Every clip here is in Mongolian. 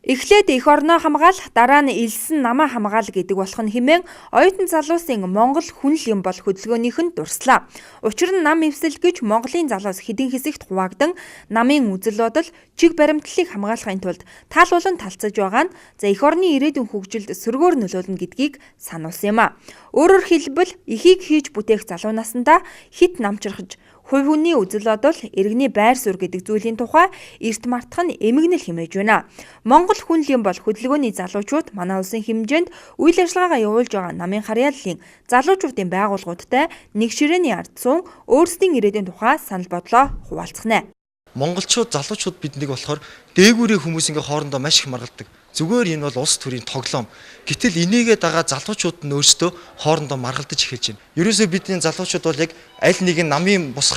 Эхлээд эх орноо хамгаал, дараа нь элсэн намаа хамгаал гэдэг болох нь хэмээн оюутан залуусын Монгол хүнл юм бол хөдөлгөөнийх нь дурслаа. Учир нь нам эвсэл гэж Монголын залуус хэдэн хэсэгт хуваагдан намын үзэл бодол, чиг баримтлалыг хамгаалахын тулд таалуулан талцаж байгаа нь эх орны ирээдүйн хөгжилд сөргөөр нөлөөлнө гэдгийг сануулсан юм а. Өөрөөр хэлбэл эхийг хийж бүтээх залуу насандаа хит намчрахж хувь хүний үзэл бодол, иргэний байр суурь гэдэг зүйлийн тухай эрт мартах нь эмгэнэл хэмээж байна. Монгол хүнл юм бол хөдөлгөөний залуучууд манай улсын хэмжээнд үйл ажиллагаагаа явуулж байгаа намын харьяаллын залуучуудын байгууллагуудтай нэг ширээний ард суун өөрсдийн ирээдүйн тухай санал бодлоо хуваалцах нэ. Монголчууд залуучууд биднийг болохоор дээгүүрийн хүмүүс ингээ хоорондоо маш их маргалдаг. Зүгээр энэ бол улс төрийн тоглоом. Гэтэл энийгээ дагаа залуучууд нь өөрсдөө хоорондоо маргалдаж эхэлж байна. Ерөөсөө бидний залуучууд бол яг аль нэгэн намын бус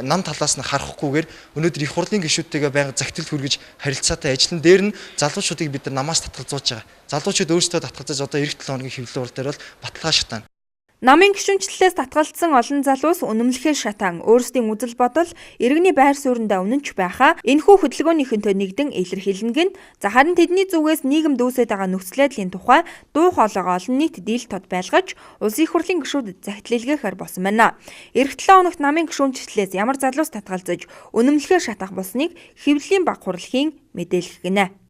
нам талаас нь харахгүйгээр өнөөдөр их хурлын гишүүдтэйгээ байнга захирал хүргэж харилцаатай ажиллан дээр нь залуучуудыг бид нар намаас татгалзуулж байгаа. Залуучууд өөрсдөө татгалзаж одоо эх 7 хоногийн хэвлэл урал дээр бол баталгаа шатаана. Намын гишүүнчлэлээс татгалзсан олон залуус үнэмлэхээр шатаан өөрсдийн үзэл бодол, иргэний байр сууриндаа үнэнч байхаа энэхүү хөдөлгөөнийхөнтэй нэгдэн илэрхийлнэ гин. За харин тэдний зүгээс нийгэм дүүсээд байгаа нөхцөл байдлын тухай дуу хоолойгоо олон нийт дийл тод байлгаж улсын их хурлын гишүүдэд захидлилгээхээр болсон байна. Эх 7 хоногт намын гишүүнчлэлээс ямар залуус татгалзаж үнэмлэхээр шатах болсныг хэвлэлийн баг хурлын мэдээлэх гинэ.